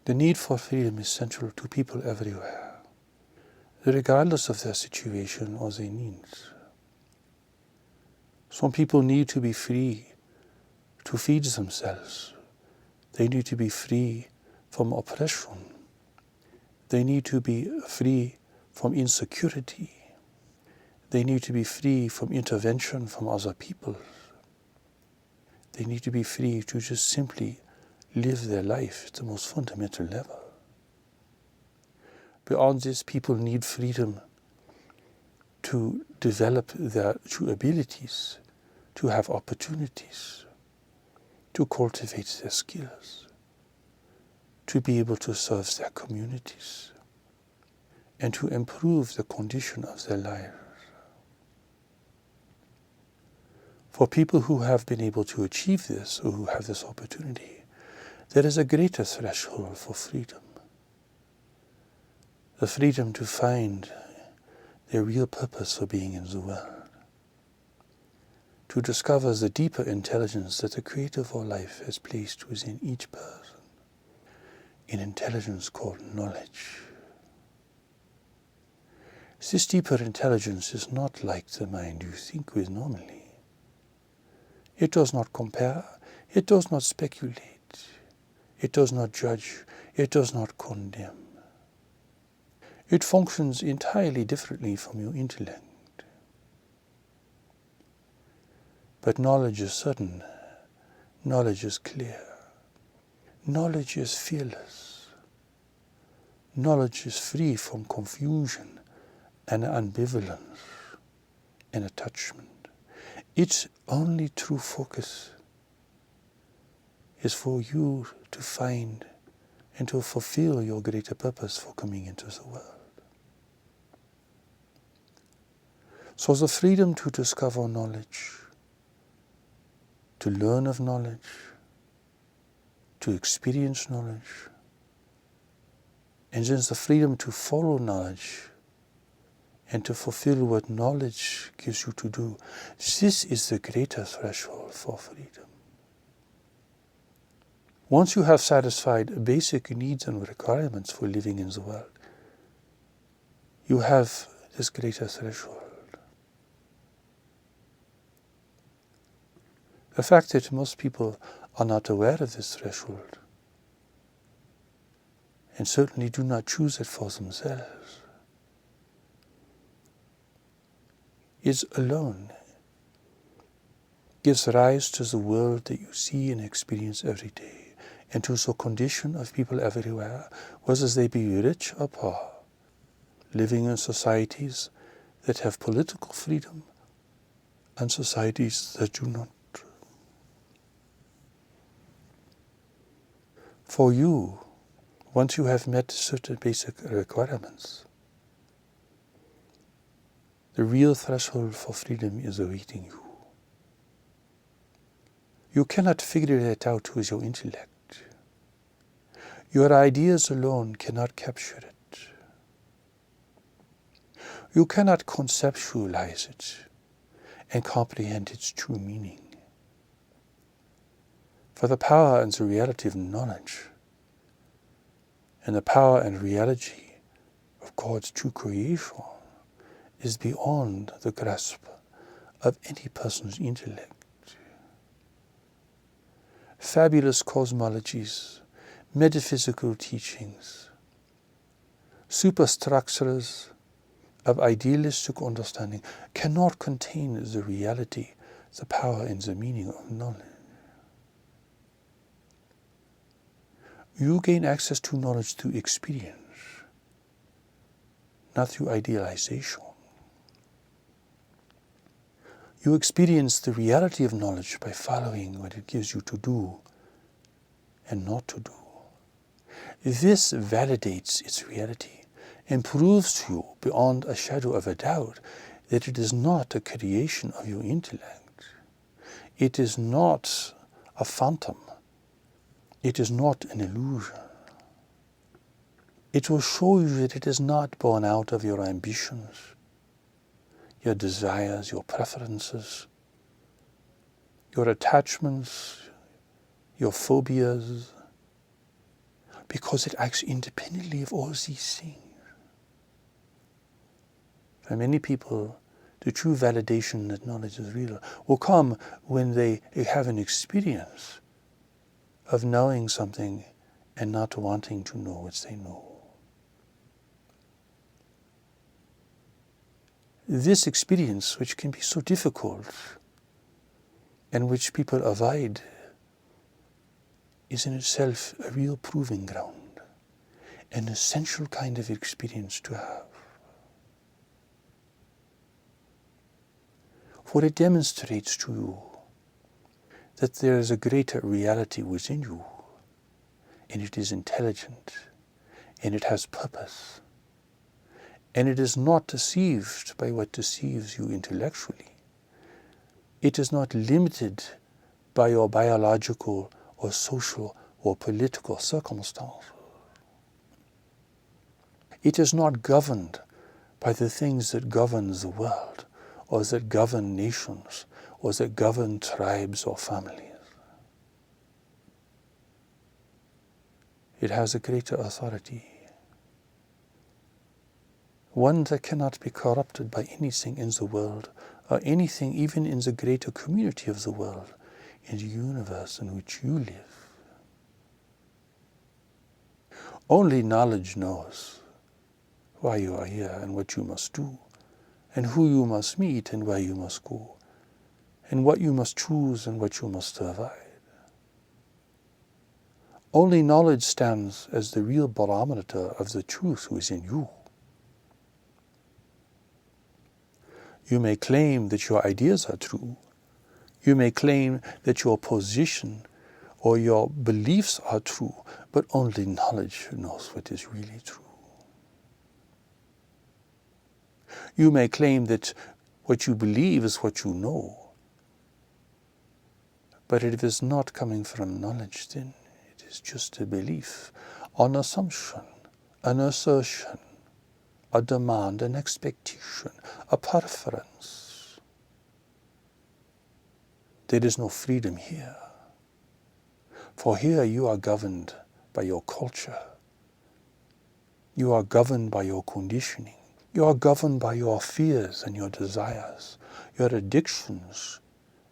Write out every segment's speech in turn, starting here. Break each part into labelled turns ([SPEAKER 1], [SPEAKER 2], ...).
[SPEAKER 1] The need for freedom is central to people everywhere, regardless of their situation or their needs. Some people need to be free to feed themselves. They need to be free from oppression. They need to be free from insecurity. They need to be free from intervention from other people. They need to be free to just simply live their life at the most fundamental level. Beyond this, people need freedom to develop their true abilities, to have opportunities, to cultivate their skills, to be able to serve their communities, and to improve the condition of their lives. For people who have been able to achieve this, or who have this opportunity, there is a greater threshold for freedom. The freedom to find their real purpose for being in the world. To discover the deeper intelligence that the Creator of all life has placed within each person. An intelligence called knowledge. This deeper intelligence is not like the mind you think with normally. It does not compare, it does not speculate, it does not judge, it does not condemn. It functions entirely differently from your intellect. But knowledge is certain, knowledge is clear, knowledge is fearless, knowledge is free from confusion and ambivalence and attachment. Its only true focus is for you to find and to fulfill your greater purpose for coming into the world. So the freedom to discover knowledge, to learn of knowledge, to experience knowledge, and then the freedom to follow knowledge and to fulfill what knowledge gives you to do. This is the greater threshold for freedom. Once you have satisfied basic needs and requirements for living in the world, you have this greater threshold. The fact that most people are not aware of this threshold and certainly do not choose it for themselves is alone gives rise to the world that you see and experience every day, and to the condition of people everywhere, whether they be rich or poor, living in societies that have political freedom and societies that do not. For you, once you have met certain basic requirements, the real threshold for freedom is awaiting you. You cannot figure it out with your intellect. Your ideas alone cannot capture it. You cannot conceptualize it and comprehend its true meaning. For the power and the reality of knowledge and the power and reality of God's true creation is beyond the grasp of any person's intellect. Fabulous cosmologies, metaphysical teachings, superstructures of idealistic understanding cannot contain the reality, the power and the meaning of knowledge. You gain access to knowledge through experience, not through idealization. You experience the reality of knowledge by following what it gives you to do and not to do. This validates its reality and proves to you beyond a shadow of a doubt that it is not a creation of your intellect. It is not a phantom. It is not an illusion. It will show you that it is not born out of your ambitions, your desires, your preferences, your attachments, your phobias, because it acts independently of all these things. For many people, the true validation that knowledge is real will come when they have an experience of knowing something and not wanting to know what they know. This experience, which can be so difficult and which people avoid, is in itself a real proving ground, an essential kind of experience to have. For it demonstrates to you that there is a greater reality within you, and it is intelligent, and it has purpose, and it is not deceived by what deceives you intellectually. It is not limited by your biological or social or political circumstance. It is not governed by the things that govern the world, or that govern nations, or that govern tribes or families. It has a greater authority, one that cannot be corrupted by anything in the world, or anything even in the greater community of the world, in the universe in which you live. Only knowledge knows why you are here and what you must do, and who you must meet and where you must go, and what you must choose and what you must avoid. Only knowledge stands as the real barometer of the truth within you. You may claim that your ideas are true. You may claim that your position or your beliefs are true, but only knowledge knows what is really true. You may claim that what you believe is what you know, but if it is not coming from knowledge, then it is just a belief, an assumption, an assertion, a demand, an expectation, a preference. There is no freedom here. For here you are governed by your culture. You are governed by your conditioning. You are governed by your fears and your desires, your addictions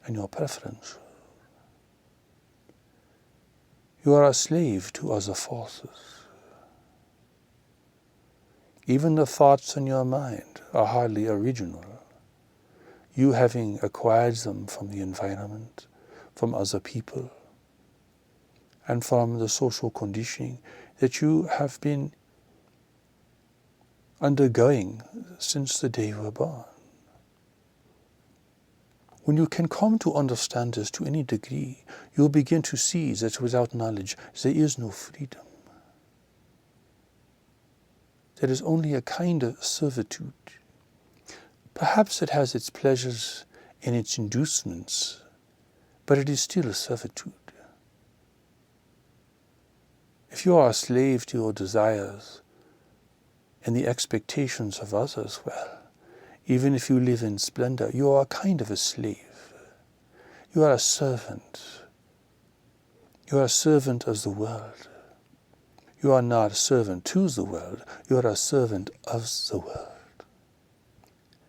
[SPEAKER 1] and your preferences. You are a slave to other forces. Even the thoughts in your mind are hardly original, you having acquired them from the environment, from other people, and from the social conditioning that you have been undergoing since the day you were born. When you can come to understand this to any degree, you'll begin to see that without knowledge there is no freedom. There is only a kind of servitude. Perhaps it has its pleasures and its inducements, but it is still a servitude. If you are a slave to your desires and the expectations of others, well, even if you live in splendor, you are a kind of a slave. You are a servant. You are a servant of the world. You are not a servant to the world, you are a servant of the world.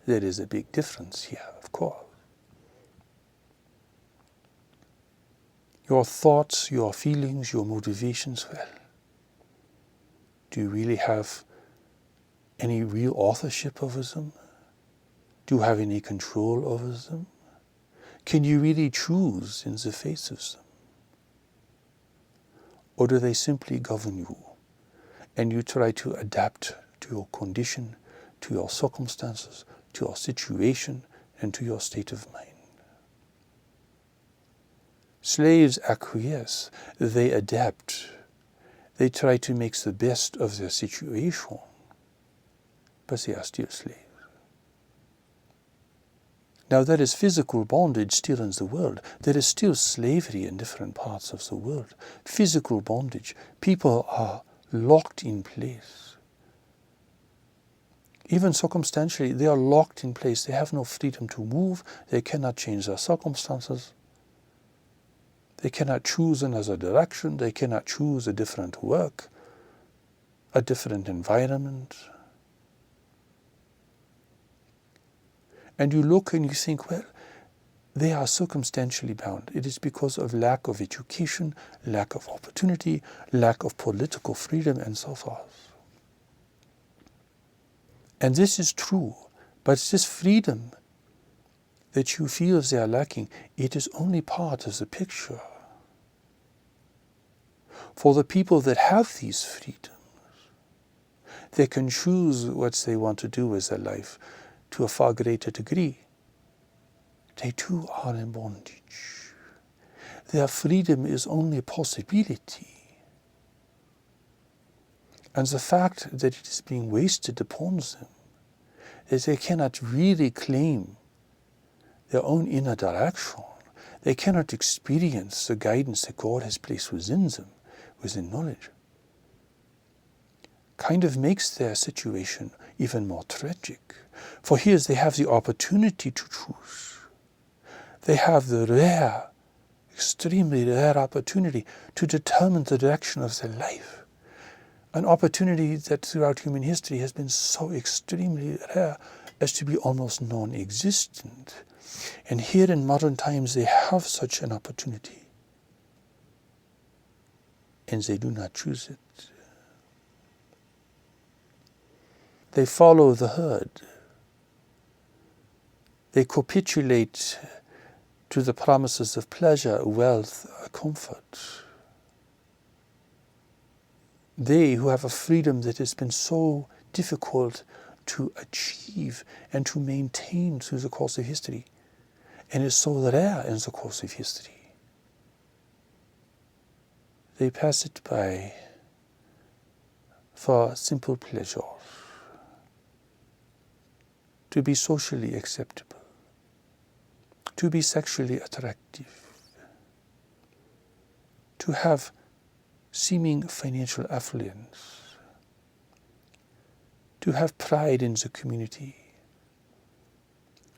[SPEAKER 1] There is a big difference here, of course. Your thoughts, your feelings, your motivations, well, do you really have any real authorship over them? Do you have any control over them? Can you really choose in the face of them? Or do they simply govern you, and you try to adapt to your condition, to your circumstances, to your situation, and to your state of mind? Slaves acquiesce, they adapt, they try to make the best of their situation, but they are still slaves. Now there is physical bondage still in the world. There is still slavery in different parts of the world. Physical bondage. People are locked in place. Even circumstantially, they are locked in place. They have no freedom to move. They cannot change their circumstances. They cannot choose another direction. They cannot choose a different work. a different environment. And you look and you think, well, they are circumstantially bound. It is because of lack of education, lack of opportunity, lack of political freedom, and so forth. And this is true, but this freedom that you feel they are lacking, it is only part of the picture. For the people that have these freedoms, they can choose what they want to do with their life to a far greater degree. They too are in bondage. Their freedom is only a possibility. And the fact that it is being wasted upon them, that they cannot really claim their own inner direction, they cannot experience the guidance that God has placed within them, within knowledge, kind of makes their situation even more tragic. For here they have the opportunity to choose. They have the rare, extremely rare opportunity to determine the direction of their life. An opportunity that throughout human history has been so extremely rare as to be almost non-existent. And here in modern times they have such an opportunity. And they do not choose it. They follow the herd. They capitulate to the promises of pleasure, wealth, comfort. They who have a freedom that has been so difficult to achieve and to maintain through the course of history, and is so rare in the course of history, they pass it by for simple pleasures, to be socially acceptable, to be sexually attractive, to have seeming financial affluence, to have pride in the community,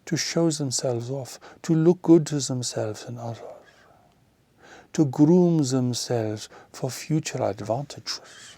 [SPEAKER 1] to show themselves off, to look good to themselves and others, to groom themselves for future advantages.